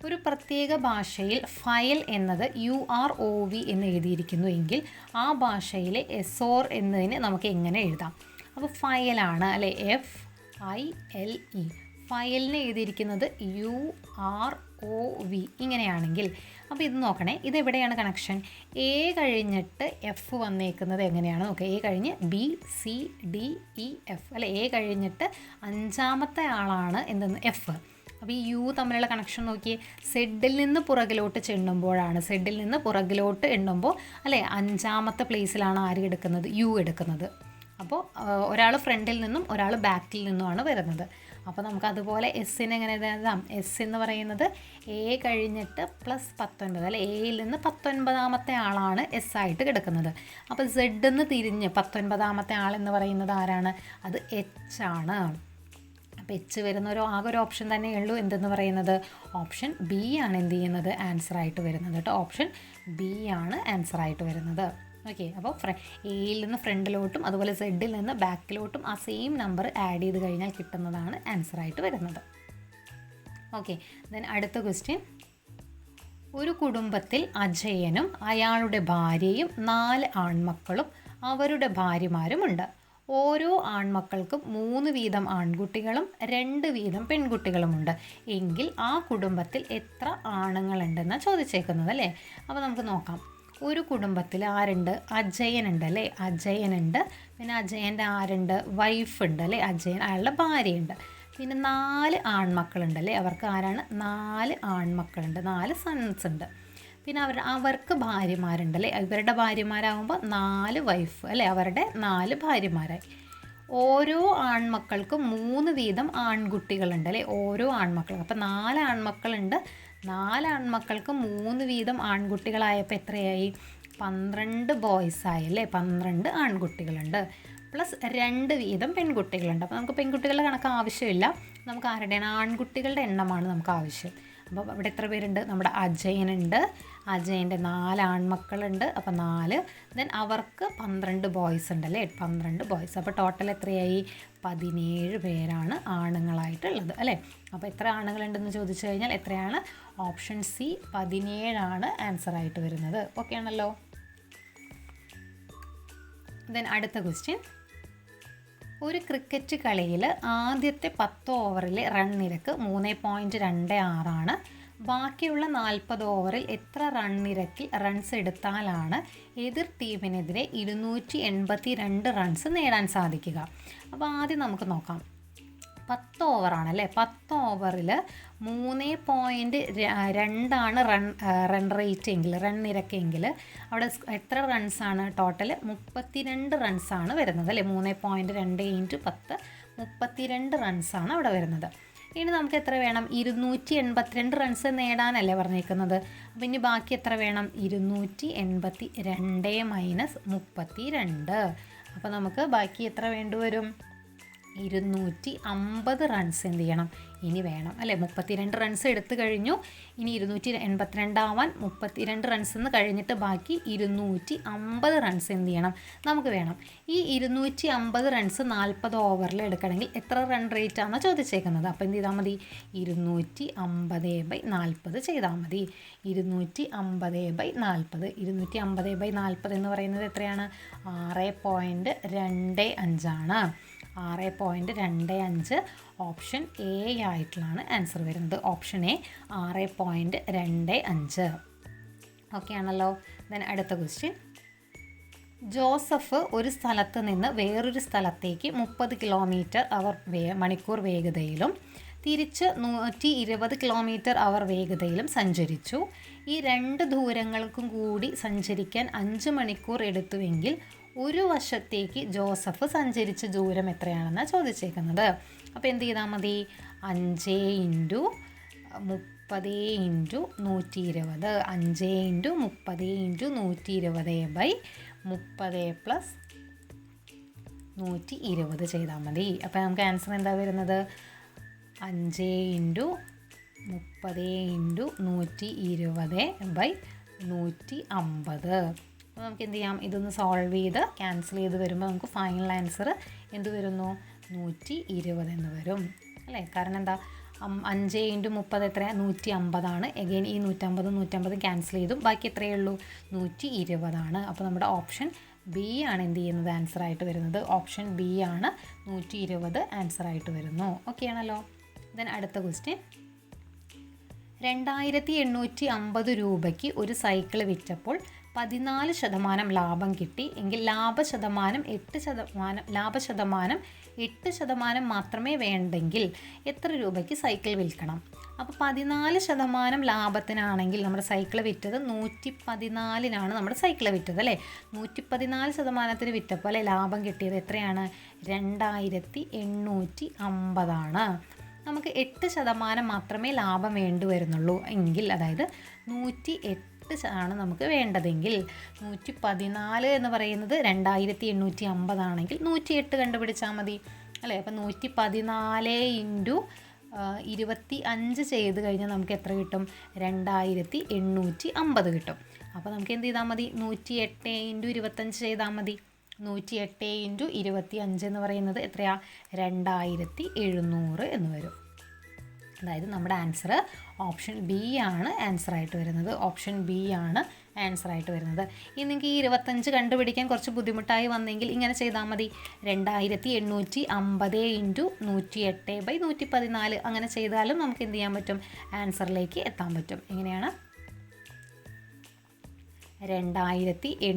Speaker 1: ഒരു പ്രത്യേക ഭാഷയിൽ ഫയൽ എന്നത് UROV എന്ന് എഴുതിയിരിക്കുന്നു എങ്കിൽ ആ ഭാഷയിലെ SOR എന്നതിന് നമുക്ക് എങ്ങനെ എഴുതാം. അപ്പോൾ ഫയലാണ് അല്ലേ, FILE. ഫയലിന് എഴുതിയിരിക്കുന്നത് UROV ഇങ്ങനെയാണെങ്കിൽ, അപ്പോൾ ഇത് നോക്കണേ, ഇതെവിടെയാണ് കണക്ഷൻ, A കഴിഞ്ഞിട്ട് F വന്നേക്കുന്നത് എങ്ങനെയാണ് നോക്കുക. A കഴിഞ്ഞ് BCDEF അല്ലേ, A കഴിഞ്ഞിട്ട് 5ാമത്തെ ആളാണ് എന്തെന്ന് F. അപ്പോൾ ഈ U തമ്മിലുള്ള കണക്ഷൻ നോക്കിയേ, സെഡിൽ നിന്ന് പുറകിലോട്ട് ചെണ്ണുമ്പോഴാണ്, സെഡിൽ നിന്ന് പുറകിലോട്ട് എണ്ണുമ്പോൾ അല്ലേ 5ാമത്തെ പ്ലേസിലാണ് ആര് എടുക്കുന്നത്, U എടുക്കുന്നത്. അപ്പോൾ ഒരാൾ ഫ്രണ്ടിൽ നിന്നും ഒരാൾ ബാക്കിൽ നിന്നുമാണ് വരുന്നത്. അപ്പോൾ നമുക്കതുപോലെ എസ്സിന് എങ്ങനെ എഴുതാം, എസ് എന്ന് പറയുന്നത് A കഴിഞ്ഞിട്ട് +19 അല്ലെ, Aയിൽ നിന്ന് 19ാമത്തെ ആളാണ് S ആയിട്ട് കിടക്കുന്നത്. അപ്പോൾ Z എന്ന് തിരിഞ്ഞ് 19ാമത്തെ ആളെന്ന് പറയുന്നത് ആരാണ്, അത് H ആണ്. അപ്പോൾ H വരുന്ന ആകെ ഒരു ഓപ്ഷൻ തന്നെ ഉള്ളൂ, എന്തെന്ന് പറയുന്നത് ഓപ്ഷൻ ബി ആണ് എന്ത് ചെയ്യുന്നത്, ആൻസറായിട്ട് വരുന്നത് കേട്ടോ. ഓപ്ഷൻ ബി ആണ് ആൻസറായിട്ട് വരുന്നത്. ഓക്കെ. അപ്പോൾ Aയിൽ നിന്ന് ഫ്രണ്ടിലോട്ടും അതുപോലെ സെഡിൽ നിന്ന് ബാക്കിലോട്ടും ആ സെയിം നമ്പർ ആഡ് ചെയ്ത് കഴിഞ്ഞാൽ കിട്ടുന്നതാണ് ആൻസറായിട്ട് വരുന്നത്. ഓക്കെ. ദെൻ അടുത്ത ക്വസ്റ്റ്യൻ, ഒരു കുടുംബത്തിൽ അജയനും അയാളുടെ ഭാര്യയും 4 ആൺമക്കളും അവരുടെ ഭാര്യമാരുമുണ്ട്. ഓരോ ആൺമക്കൾക്കും 3 വീതം ആൺകുട്ടികളും 2 വീതം പെൺകുട്ടികളുമുണ്ട് എങ്കിൽ ആ കുടുംബത്തിൽ എത്ര ആണുങ്ങളുണ്ടെന്നാണ് ചോദിച്ചേക്കുന്നത് അല്ലേ. അപ്പോൾ നമുക്ക് നോക്കാം. ഒരു കുടുംബത്തിൽ ആരുണ്ട്, അജയനുണ്ട് അല്ലേ, അജയനുണ്ട്. പിന്നെ അജയൻ്റെ ആരുണ്ട്, വൈഫുണ്ട് അല്ലേ, അജയൻ അയാളുടെ ഭാര്യയുണ്ട്. പിന്നെ 4 ആൺമക്കളുണ്ട് അല്ലേ, അവർക്ക് ആരാണ്, 4 ആൺമക്കളുണ്ട്, 4 സൺസ് ഉണ്ട്. പിന്നെ അവർക്ക് ഭാര്യമാരുണ്ട് അല്ലേ, ഇവരുടെ ഭാര്യമാരാകുമ്പോൾ 4 വൈഫ് അല്ലേ, അവരുടെ 4 ഭാര്യമാരായി. ഓരോ ആൺമക്കൾക്കും 3 വീതം ആൺകുട്ടികളുണ്ട് അല്ലേ, ഓരോ ആൺമക്കൾക്കും. അപ്പോൾ 4 ആൺമക്കളുണ്ട്, 4 ആൺമക്കൾക്ക് 3 വീതം ആൺകുട്ടികളായപ്പോൾ എത്രയായി, 12 ബോയ്സായി അല്ലേ, 12 ആൺകുട്ടികളുണ്ട്. പ്ലസ് 2 വീതം പെൺകുട്ടികളുണ്ട്. അപ്പോൾ നമുക്ക് പെൺകുട്ടികളുടെ കണക്ക് ആവശ്യമില്ല, നമുക്ക് ആരുടെയാണ്, ആൺകുട്ടികളുടെ എണ്ണമാണ് നമുക്ക് ആവശ്യം. അപ്പോൾ ഇവിടെ എത്ര പേരുണ്ട്? നമ്മുടെ അജയനുണ്ട്. അജയൻ്റെ 4 ആൺമക്കളുണ്ട്. അപ്പോൾ 4. ദെൻ അവർക്ക് 12 ബോയ്സ് ഉണ്ടല്ലേ, 12 ബോയ്സ്. അപ്പോൾ ടോട്ടൽ എത്രയായി? 17 പേരാണ് ആണുങ്ങളായിട്ടുള്ളത് അല്ലേ. അപ്പോൾ എത്ര ആണുങ്ങളുണ്ടെന്ന് ചോദിച്ചു കഴിഞ്ഞാൽ എത്രയാണ്? ഓപ്ഷൻ സി 17 ആണ് ആൻസറായിട്ട് വരുന്നത്. ഓക്കെ ആണല്ലോ. ദെൻ അടുത്ത ക്വസ്റ്റ്യൻ, ഒരു ക്രിക്കറ്റ് കളിയിൽ ആദ്യത്തെ 10 ഓവറിലെ റൺ നിരക്ക് 3.26 ആണ്. ബാക്കിയുള്ള 40 ഓവറിൽ എത്ര റൺ നിരക്കിൽ റൺസ് എടുത്താലാണ് എതിർ ടീമിനെതിരെ 282 റൺസ് നേടാൻ സാധിക്കുക? അപ്പോൾ ആദ്യം നമുക്ക് നോക്കാം. 10 ഓവറാണല്ലേ. 10 ഓവറിൽ 3.2 റൺ റേറ്റ് എങ്കിൽ, റൺ നിരക്കെങ്കിൽ അവിടെ എത്ര റൺസാണ്? ടോട്ടൽ 32 റൺസാണ് വരുന്നത് അല്ലേ. 3.2 × 10 32 റൺസാണ് അവിടെ വരുന്നത്. ഇനി നമുക്ക് എത്ര വേണം? 282 റൺസ് നേടാനല്ലേ പറഞ്ഞേക്കുന്നത്. അപ്പോൾ ഇനി ബാക്കി എത്ര വേണം? 282 - 32. അപ്പോൾ നമുക്ക് ബാക്കി എത്ര വേണ്ടിവരും? 250 റൺസ് എന്ത് ചെയ്യണം? ഇനി വേണം അല്ലേ. 32 റൺസ് എടുത്തു കഴിഞ്ഞു. ഇനി 282 ആവാൻ 32 റൺസ് എന്ന് കഴിഞ്ഞിട്ട് ബാക്കി 250 റൺസ് എന്ത് ചെയ്യണം? നമുക്ക് വേണം. ഈ 250 റൺസ് 40 ഓവറിൽ എടുക്കണമെങ്കിൽ എത്ര റൺ റേറ്റ് ആണെന്ന് ചോദിച്ചേക്കുന്നത്. അപ്പോൾ എന്ത് ചെയ്താൽ മതി? 250/40 ചെയ്താൽ മതി. 250/40. 250/40 എന്ന് പറയുന്നത് എത്രയാണ്? 6.25 ആണ്. 6.25. ഓപ്ഷൻ എ ആയിട്ടുള്ളതാണ് ആൻസർ വരുന്നത്. Option A 6.25. ഓക്കെ ആണല്ലോ. ദെൻ അടുത്ത ക്വസ്റ്റ്യൻ, ജോസഫ് ഒരു സ്ഥലത്ത് നിന്ന് വേറൊരു സ്ഥലത്തേക്ക് 30 കിലോമീറ്റർ മണിക്കൂർ വേഗതയിലും തിരിച്ച് 120 കിലോമീറ്റർ വേഗതയിലും സഞ്ചരിച്ചു. ഈ 2 ദൂരങ്ങൾക്കും കൂടി സഞ്ചരിക്കാൻ 5 മണിക്കൂർ എടുത്തുവെങ്കിൽ ഒരു വശത്തേക്ക് ജോസഫ് സഞ്ചരിച്ച ദൂരം എത്രയാണെന്നാണ് ചോദിച്ചേക്കുന്നത്. അപ്പോൾ എന്ത് ചെയ്താൽ മതി? 5 × 30 × 120. 5 × 30 × 120/30 + 120 ചെയ്താൽ മതി. അപ്പോൾ നമുക്ക് ആൻസർ എന്താ വരുന്നത്? 5 × 30 × 120/150. അപ്പോൾ നമുക്ക് എന്ത് ചെയ്യാം? ഇതൊന്ന് സോൾവ് ചെയ്ത് ക്യാൻസൽ ചെയ്ത് വരുമ്പോൾ നമുക്ക് ഫൈനൽ ആൻസർ എന്ത് വരുന്നു? 120 എന്ന് വരും അല്ലേ. കാരണം എന്താ? 5 × 30 എത്രയാണ്? 150 ആണ്. എഗെയിൻ ഈ 150 ക്യാൻസൽ ചെയ്തു. ബാക്കി എത്രയേ ഉള്ളൂ? 120 ആണ്. അപ്പോൾ നമ്മുടെ ഓപ്ഷൻ ബി ആണ് എന്ത് ചെയ്യുന്നത്? ആൻസറായിട്ട് വരുന്നത്. ഓപ്ഷൻ ബി ആണ് 120 ആൻസറായിട്ട് വരുന്നു. ഓക്കെ ആണല്ലോ. ദെൻ അടുത്ത ക്വസ്റ്റ്യൻ, 2850 രൂപയ്ക്ക് ഒരു സൈക്കിൾ വിറ്റപ്പോൾ 14% ലാഭം കിട്ടി എങ്കിൽ ലാഭശതമാനം 8% മാത്രമേ വേണ്ടെങ്കിൽ എത്ര രൂപയ്ക്ക് സൈക്കിൾ വിൽക്കണം? അപ്പോൾ 14% ലാഭത്തിനാണെങ്കിൽ നമ്മുടെ സൈക്കിൾ വിറ്റത് 114-നാണ് നമ്മുടെ സൈക്കിൾ വിറ്റത് അല്ലേ. 114% വിറ്റപ്പോൾ അല്ലേ ലാഭം കിട്ടിയത് എത്രയാണ്? 2850 ആണ്. നമുക്ക് 8% മാത്രമേ ലാഭം വേണ്ടി വരുന്നുള്ളൂ എങ്കിൽ, അതായത് 108 ആണ് നമുക്ക് വേണ്ടതെങ്കിൽ 114 എന്ന് പറയുന്നത് 2850 ആണെങ്കിൽ 108 കണ്ടുപിടിച്ചാൽ മതി അല്ലേ. അപ്പം 114 × 25 ചെയ്ത് കഴിഞ്ഞാൽ നമുക്ക് എത്ര കിട്ടും? 2850 കിട്ടും. അപ്പോൾ നമുക്ക് എന്ത് ചെയ്താൽ മതി? 108 × 25 ചെയ്താൽ മതി. 108 × 25 എന്ന് പറയുന്നത് എത്രയാ? 2700 എന്ന് വരും. അതായത് നമ്മുടെ ആൻസർ ഓപ്ഷൻ ബി ആണ് ആൻസറായിട്ട് വരുന്നത്. ഓപ്ഷൻ ബി ആണ് ആൻസറായിട്ട് വരുന്നത്. ഇനി നിങ്ങൾക്ക് ഈ 25 കണ്ടുപിടിക്കാൻ കുറച്ച് ബുദ്ധിമുട്ടായി വന്നെങ്കിൽ ഇങ്ങനെ ചെയ്താൽ മതി. 2850 × 108/114 അങ്ങനെ ചെയ്താലും നമുക്ക് എന്ത് ചെയ്യാൻ പറ്റും? ആൻസറിലേക്ക് എത്താൻ പറ്റും. എങ്ങനെയാണ്? 2850 ×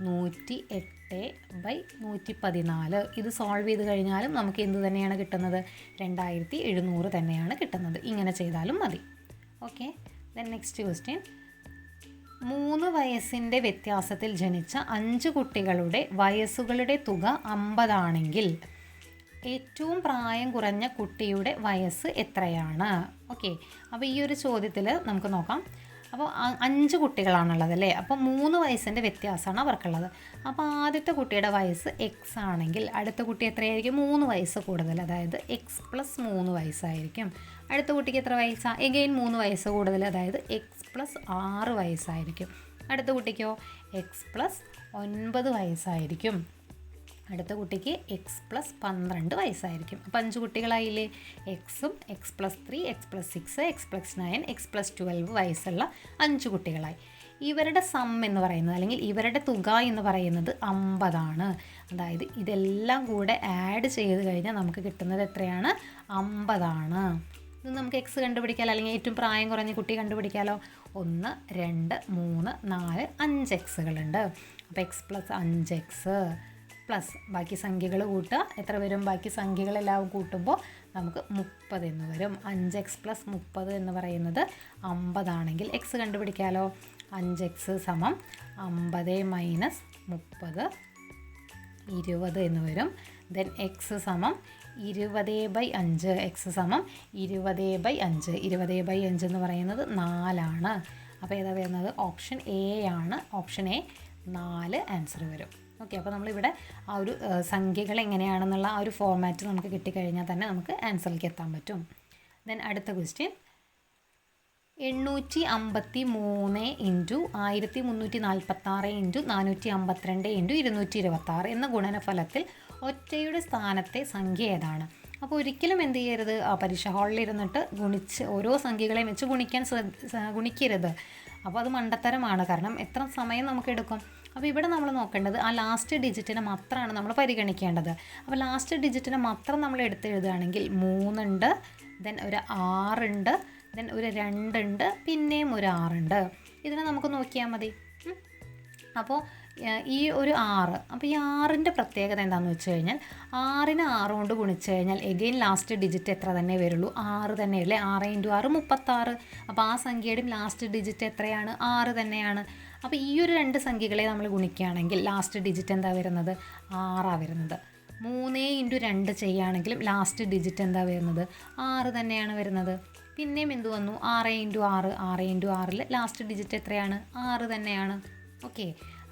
Speaker 1: 108/114. ഇത് സോൾവ് ചെയ്ത് കഴിഞ്ഞാലും നമുക്ക് എന്ത് തന്നെയാണ് കിട്ടുന്നത്? 2700 തന്നെയാണ് കിട്ടുന്നത്. ഇങ്ങനെ ചെയ്താലും മതി. ഓക്കെ. ദെൻ നെക്സ്റ്റ് ക്വസ്റ്റ്യൻ, 3 വയസ്സിൻ്റെ വ്യത്യാസത്തിൽ ജനിച്ച 5 കുട്ടികളുടെ വയസ്സുകളുടെ തുക 50 ആണെങ്കിൽ ഏറ്റവും പ്രായം കുറഞ്ഞ കുട്ടിയുടെ വയസ്സ് എത്രയാണ്? ഓക്കെ. അപ്പോൾ ഈ ഒരു ചോദ്യത്തിൽ നമുക്ക് നോക്കാം. അപ്പോൾ 5 കുട്ടികളാണുള്ളത് അല്ലേ. അപ്പോൾ 3 വയസ്സിൻ്റെ വ്യത്യാസമാണ് അവർക്കുള്ളത്. അപ്പോൾ ആദ്യത്തെ കുട്ടിയുടെ വയസ്സ് എക്സ് ആണെങ്കിൽ അടുത്ത കുട്ടി എത്രയായിരിക്കും? 3 വയസ്സ് കൂടുതൽ, അതായത് x + 3 വയസ്സായിരിക്കും. അടുത്ത കുട്ടിക്ക് എത്ര വയസ്സാണ്? എഗെയിൻ 3 വയസ്സ് കൂടുതൽ, അതായത് x+6 വയസ്സായിരിക്കും. അടുത്ത കുട്ടിക്കോ x+9 വയസ്സായിരിക്കും. അടുത്ത കുട്ടിക്ക് x+12 വയസ്സായിരിക്കും. അപ്പോൾ 5 കുട്ടികളായില്ലേ? എക്സും x+3, x+6, x+9, x+12 വയസ്സുള്ള 5 കുട്ടികളായി. ഇവരുടെ സം എന്ന് പറയുന്നത്, അല്ലെങ്കിൽ ഇവരുടെ തുക എന്ന് പറയുന്നത് 50 അതായത് ഇതെല്ലാം കൂടെ ആഡ് ചെയ്ത് കഴിഞ്ഞാൽ നമുക്ക് കിട്ടുന്നത് എത്രയാണ്? 50. ഇത് നമുക്ക് എക്സ് കണ്ടുപിടിക്കാമല്ലോ, അല്ലെങ്കിൽ ഏറ്റവും പ്രായം കുറഞ്ഞ കുട്ടി കണ്ടുപിടിക്കാമല്ലോ. 1, 2, 3, 4, 5 എക്സുകളുണ്ട്. അപ്പോൾ x+5x പ്ലസ് ബാക്കി സംഖ്യകൾ കൂട്ടുക. എത്ര വരും? ബാക്കി സംഖ്യകളെല്ലാം കൂട്ടുമ്പോൾ നമുക്ക് 30 എന്ന് വരും. 5x+30 എന്ന് പറയുന്നത് 50 ആണെങ്കിൽ എക്സ് കണ്ടുപിടിക്കാമല്ലോ. 5x = 50 - 30 20 എന്ന് വരും. Then x = 20/5. x = 20/5. 20/5 എന്ന് പറയുന്നത് 4. അപ്പോൾ ഏതാ വരുന്നത്? ഓപ്ഷൻ എ ആണ്. ഓപ്ഷൻ എ 4 ആൻസർ വരും. ഓക്കെ, അപ്പോൾ നമ്മളിവിടെ ആ ഒരു സംഖ്യകൾ എങ്ങനെയാണെന്നുള്ള ആ ഒരു ഫോർമാറ്റ് നമുക്ക് കിട്ടിക്കഴിഞ്ഞാൽ തന്നെ നമുക്ക് ആൻസറിലേക്ക് എത്താൻ പറ്റും. ദെൻ അടുത്ത ക്വസ്റ്റ്യൻ, 853 × 1346 × 452 × 226 എന്ന ഗുണനഫലത്തിൽ ഒറ്റയുടെ സ്ഥാനത്തെ സംഖ്യ ഏതാണ്? അപ്പോൾ ഒരിക്കലും എന്ത് ചെയ്യരുത്, ആ പരീക്ഷ ഹാളിൽ ഇരുന്നിട്ട് ഓരോ സംഖ്യകളെയും വെച്ച് ഗുണിക്കരുത്. അപ്പോൾ അത് മണ്ടത്തരമാണ്. കാരണം എത്ര സമയം നമുക്ക് എടുക്കും. അപ്പോൾ ഇവിടെ നമ്മൾ നോക്കേണ്ടത് ആ ലാസ്റ്റ് ഡിജിറ്റിനെ മാത്രമാണ് നമ്മൾ പരിഗണിക്കേണ്ടത്. അപ്പോൾ ലാസ്റ്റ് ഡിജിറ്റിനെ മാത്രം നമ്മൾ എടുത്തെഴുതുകയാണെങ്കിൽ 3 ഉണ്ട്, ദെൻ ഒരു 6 ഉണ്ട്, ദെൻ ഒരു 2 ഉണ്ട്, പിന്നെയും ഒരു 6 ഉണ്ട്. ഇതിനെ നമുക്ക് നോക്കിയാൽ മതി. അപ്പോൾ ഈ ഒരു 6, അപ്പോൾ ഈ 6ൻ്റെ പ്രത്യേകത എന്താണെന്ന് വെച്ച് കഴിഞ്ഞാൽ 6നെ 6 കൊണ്ട് ഗുണിച്ച് കഴിഞ്ഞാൽ എഗെയിൻ ലാസ്റ്റ് ഡിജിറ്റ് എത്ര തന്നെ വരുള്ളൂ? 6 തന്നെയല്ലേ? 6 × 6 36. അപ്പോൾ ആ സംഖ്യയുടെയും ലാസ്റ്റ് ഡിജിറ്റ് എത്രയാണ്? 6 തന്നെയാണ്. അപ്പോൾ ഈ ഒരു 2 സംഖ്യകളെ നമ്മൾ ഗുണിക്കുകയാണെങ്കിൽ ലാസ്റ്റ് ഡിജിറ്റ് എന്താ വരുന്നത്? 6 വരുന്നത്. 3 × 2 ചെയ്യുകയാണെങ്കിലും ലാസ്റ്റ് ഡിജിറ്റ് എന്താ വരുന്നത്? 6 തന്നെയാണ് വരുന്നത്. പിന്നെയും എന്ത് വന്നു? 6 × 6. 6 × 6ൽ ലാസ്റ്റ് ഡിജിറ്റ് എത്രയാണ്? 6 തന്നെയാണ്. ഓക്കെ,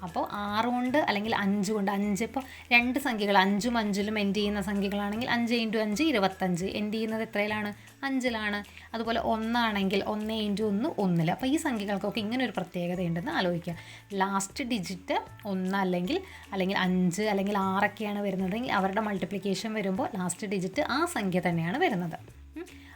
Speaker 1: അപ്പോൾ 6 കൊണ്ട് അല്ലെങ്കിൽ 5 കൊണ്ട്, 5 ഇപ്പോൾ 2 സംഖ്യകൾ 5ഉം 5ലും എൻഡ് ചെയ്യുന്ന സംഖ്യകളാണെങ്കിൽ 5 × 5 25. എൻഡ് ചെയ്യുന്നത് എത്രയിലാണ്? 5ലാണ്. അതുപോലെ 1 ആണെങ്കിൽ 1 × 1 1. അപ്പോൾ ഈ സംഖ്യകൾക്കൊക്കെ ഇങ്ങനെ ഒരു പ്രത്യേകതയുണ്ടെന്ന് ആലോചിക്കുക. ലാസ്റ്റ് ഡിജിറ്റ് 1 അല്ലെങ്കിൽ 5 അല്ലെങ്കിൽ 6 വരുന്നതെങ്കിൽ അവരുടെ മൾട്ടിപ്ലിക്കേഷൻ വരുമ്പോൾ ലാസ്റ്റ് ഡിജിറ്റ് ആ സംഖ്യ തന്നെയാണ് വരുന്നത്.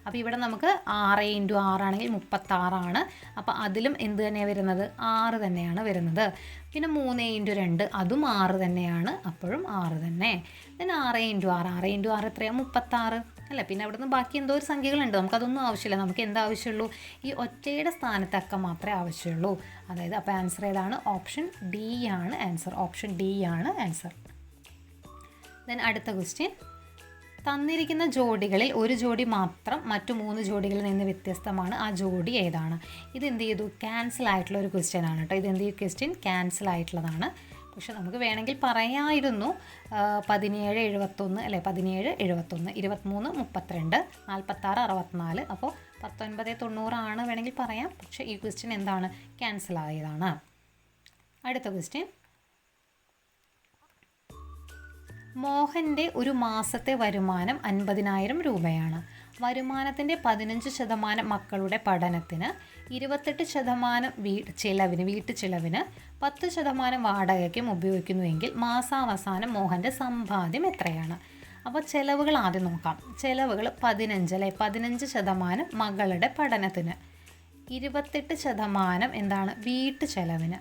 Speaker 1: അപ്പോൾ ഇവിടെ നമുക്ക് 6 × 6 ആണെങ്കിൽ 36. അപ്പോൾ അതിലും എന്ത് തന്നെയാണ് വരുന്നത്? 6 തന്നെയാണ് വരുന്നത്. പിന്നെ 3 × 2 അതും 6 തന്നെയാണ്, അപ്പോഴും 6 തന്നെ. പിന്നെ 6 × 6, 6 × 6 എത്രയാണ്? 36 അല്ലേ? പിന്നെ അവിടെ നിന്ന് ബാക്കി എന്തോ ഒരു സംഖ്യകളുണ്ട്, നമുക്കതൊന്നും ആവശ്യമില്ല. നമുക്ക് എന്താ ആവശ്യമുള്ളൂ? ഈ ഒറ്റയുടെ സ്ഥാനത്തൊക്കെ മാത്രമേ ആവശ്യമുള്ളൂ. അതായത് അപ്പോൾ ആൻസർ ഏതാണ്? ഓപ്ഷൻ ഡി ആണ് ആൻസർ. ഓപ്ഷൻ ഡി ആണ് ആൻസർ. ദെൻ അടുത്ത ക്വസ്റ്റ്യൻ, തന്നിരിക്കുന്ന ജോഡികളിൽ ഒരു ജോഡി മാത്രം മറ്റു 3 ജോഡികളിൽ നിന്ന് വ്യത്യസ്തമാണ്. ആ ജോഡി ഏതാണ്? ഇത് എന്ത് ചെയ്തു? ക്യാൻസൽ ആയിട്ടുള്ള ഒരു ക്വസ്റ്റ്യൻ ആണ് കേട്ടോ. ഇത് എന്ത് ചെയ്യും? ക്വസ്റ്റ്യൻ ക്യാൻസൽ ആയിട്ടുള്ളതാണ്. പക്ഷെ നമുക്ക് വേണമെങ്കിൽ പറയാമായിരുന്നു 17 71 അല്ലേ? 17 71, 23 32, 46 64. അപ്പോൾ 19 90 ആണ് വേണമെങ്കിൽ പറയാം. പക്ഷേ ഈ ക്വസ്റ്റ്യൻ എന്താണ്? ക്യാൻസൽ ആയതാണ്. അടുത്ത ക്വസ്റ്റ്യൻ, മോഹൻ്റെ ഒരു മാസത്തെ വരുമാനം 50,000 രൂപയാണ്. വരുമാനത്തിൻ്റെ 15% മക്കളുടെ പഠനത്തിന്, 28% വീട്ടു ചിലവിന്, 10% വാടകയ്ക്കും ഉപയോഗിക്കുന്നുവെങ്കിൽ മാസാവസാനം മോഹൻ്റെ സമ്പാദ്യം എത്രയാണ്? അപ്പോൾ ചിലവുകൾ ആദ്യം നോക്കാം. ചിലവുകൾ 15 അല്ലേ? 15% മകളുടെ പഠനത്തിന്, 28% എന്താണ്? വീട്ടു ചിലവിന്,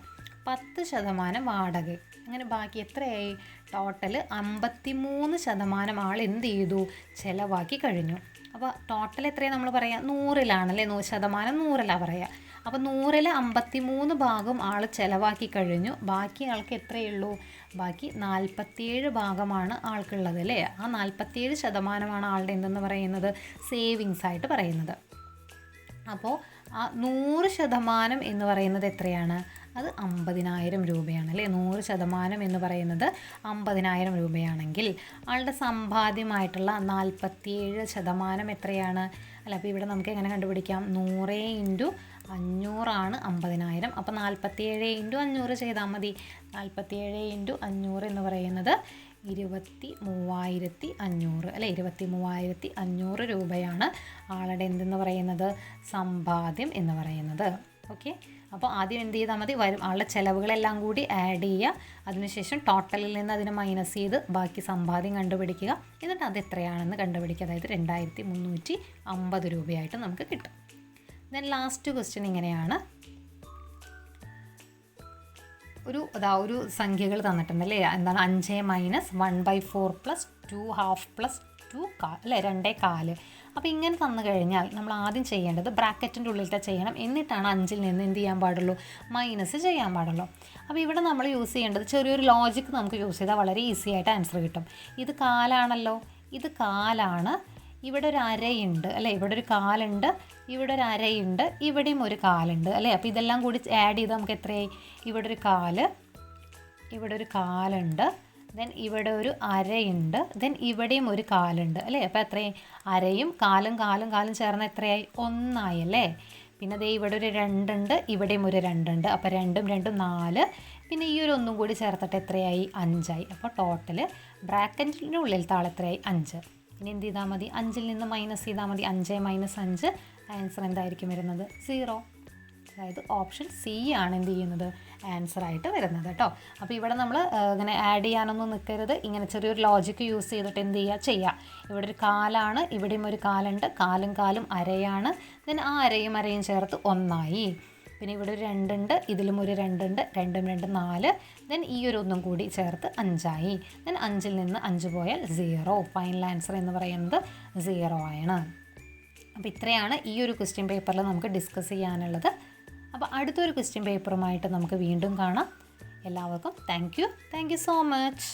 Speaker 1: 10% വാടക. അങ്ങനെ ബാക്കി എത്രയായി? ടോട്ടൽ 53% ആൾ എന്ത് ചെയ്തു? ചിലവാക്കി കഴിഞ്ഞു. അപ്പോൾ ടോട്ടൽ എത്രയാണ് നമ്മൾ പറയുക? 100-ലാണല്ലേ? 100% പറയുക. അപ്പോൾ 100-ൽ 53 ഭാഗം ആൾ ചിലവാക്കി കഴിഞ്ഞു. ബാക്കി ആൾക്ക് എത്രയുള്ളൂ? ബാക്കി 47 ഭാഗമാണ് ആൾക്കുള്ളത് അല്ലേ? ആ 47% ആളുടെ എന്തെന്ന് പറയുന്നത്? സേവിങ്സ് ആയിട്ട് പറയുന്നത്. അപ്പോൾ ആ 100% എന്ന് പറയുന്നത് എത്രയാണ്? അത് 50,000 രൂപയാണ് അല്ലേ? 100% എന്ന് പറയുന്നത് 50,000 രൂപയാണെങ്കിൽ ആളുടെ സമ്പാദ്യമായിട്ടുള്ള 47% എത്രയാണ്? അല്ല, അപ്പോൾ ഇവിടെ നമുക്ക് എങ്ങനെ കണ്ടുപിടിക്കാം? 100 × 500 ആണ് 50,000. അപ്പോൾ 47 × 500 ചെയ്താൽ മതി. 47 × 500 എന്ന് പറയുന്നത് 23,500 അല്ലെ, 23,500 രൂപയാണ് ആളുടെ എന്തെന്ന് പറയുന്നത്, സമ്പാദ്യം എന്ന് പറയുന്നത്. ഓക്കെ, അപ്പോൾ ആദ്യം എന്ത് ചെയ്താൽ മതി, ആളുടെ ചിലവുകളെല്ലാം കൂടി ആഡ് ചെയ്യുക, അതിനുശേഷം ടോട്ടലിൽ നിന്ന് അതിനെ മൈനസ് ചെയ്ത് ബാക്കി സമ്പാദ്യം കണ്ടുപിടിക്കുക, എന്നിട്ട് അത് എത്രയാണെന്ന് കണ്ടുപിടിക്കുക. അതായത് 2,350 രൂപയായിട്ട് നമുക്ക് കിട്ടും. ദെൻ ലാസ്റ്റ് ക്വസ്റ്റ്യൻ ഇങ്ങനെയാണ്. ഒരു സംഖ്യകൾ തന്നിട്ടുണ്ട് അല്ലേ, എന്താണ് 5 - 1/4 + 2/2 + 2 അല്ലേ, 2/4. അപ്പോൾ ഇങ്ങനെ തന്നു കഴിഞ്ഞാൽ നമ്മൾ ആദ്യം ചെയ്യേണ്ടത് ബ്രാക്കറ്റിൻ്റെ ഉള്ളിലത്തെ ചെയ്യണം, എന്നിട്ടാണ് 5-ൽ നിന്ന് എന്ത് ചെയ്യാൻ പാടുള്ളൂ, മൈനസ് ചെയ്യാൻ പാടുള്ളൂ. അപ്പോൾ ഇവിടെ നമ്മൾ യൂസ് ചെയ്യേണ്ടത് ചെറിയൊരു ലോജിക്ക് നമുക്ക് യൂസ് ചെയ്താൽ വളരെ ഈസി ആയിട്ട് ആൻസർ കിട്ടും. ഇത് കാലാണല്ലോ, ഇത് കാലാണ്, ഇവിടെ ഒരു അരയുണ്ട് അല്ലേ, ഇവിടെ ഒരു കാലുണ്ട്, ഇവിടെ ഒരു അരയുണ്ട്, ഇവിടെയും ഒരു കാലുണ്ട് അല്ലേ. അപ്പോൾ ഇതെല്ലാം കൂടി ആഡ് ചെയ്ത് നമുക്ക് എത്രയായി, ഇവിടെ ഒരു കാല്, ഇവിടെ ഒരു കാലുണ്ട്, ദെൻ ഇവിടെ ഒരു അരയുണ്ട്, ദെൻ ഇവിടെയും ഒരു കാലുണ്ട് അല്ലേ. അപ്പോൾ എത്രയായി, അരയും കാലും ചേർന്ന് എത്രയായി, 1 ആയി അല്ലേ. പിന്നെ ദേ ഇവിടെ ഒരു 2 ഉണ്ട്, ഇവിടെയും ഒരു 2 ഉണ്ട്, അപ്പോൾ 2 × 2 4, പിന്നെ ഈ ഒരു 1 കൂടി ചേർത്തിട്ട് എത്രയായി, 5 ആയി. അപ്പോൾ ടോട്ടൽ ബ്രാക്കറ്റിൻ്റെ ഉള്ളിലത്തെ ആൾ എത്രയായി, 5. ഇനി എന്ത് ചെയ്താൽ മതി, 5-ൽ നിന്ന് മൈനസ് ചെയ്താൽ മതി. 5 - 5 ആൻസർ എന്തായിരിക്കും വരുന്നത്, 0. അതായത് ഓപ്ഷൻ സി ആണ് എന്ത് ചെയ്യുന്നത്, ആൻസറായിട്ട് വരുന്നത് കേട്ടോ. അപ്പോൾ ഇവിടെ നമ്മൾ ഇങ്ങനെ ആഡ് ചെയ്യാനൊന്നും നിൽക്കരുത്, ഇങ്ങനെ ചെറിയൊരു ലോജിക്ക് യൂസ് ചെയ്തിട്ട് എന്ത് ചെയ്യുക. ഇവിടെ ഒരു കാലാണ്, ഇവിടെയും ഒരു കാലുണ്ട്, കാലും അരയാണ്, ദെൻ ആ അരയും ചേർത്ത് 1 ആയി. പിന്നെ ഇവിടെ ഒരു 2 ഉണ്ട്, ഇതിലും ഒരു 2 ഉണ്ട്, 2 × 2 4, ദെൻ ഈ ഒരു 1 കൂടി ചേർത്ത് 5 ആയി. ദെൻ 5-ൽ നിന്ന് 5 പോയാൽ 0. ഫൈനൽ ആൻസർ എന്ന് പറയുന്നത് 0 ആണ്. അപ്പോൾ ഇത്രയാണ് ഈ ഒരു ക്വസ്റ്റ്യൻ പേപ്പറിൽ നമുക്ക് ഡിസ്കസ് ചെയ്യാനുള്ളത്. അപ്പോൾ അടുത്തൊരു ക്വസ്റ്റ്യൻ പേപ്പറുമായിട്ട് നമുക്ക് വീണ്ടും കാണാം. എല്ലാവർക്കും താങ്ക് യു സോ മച്ച്.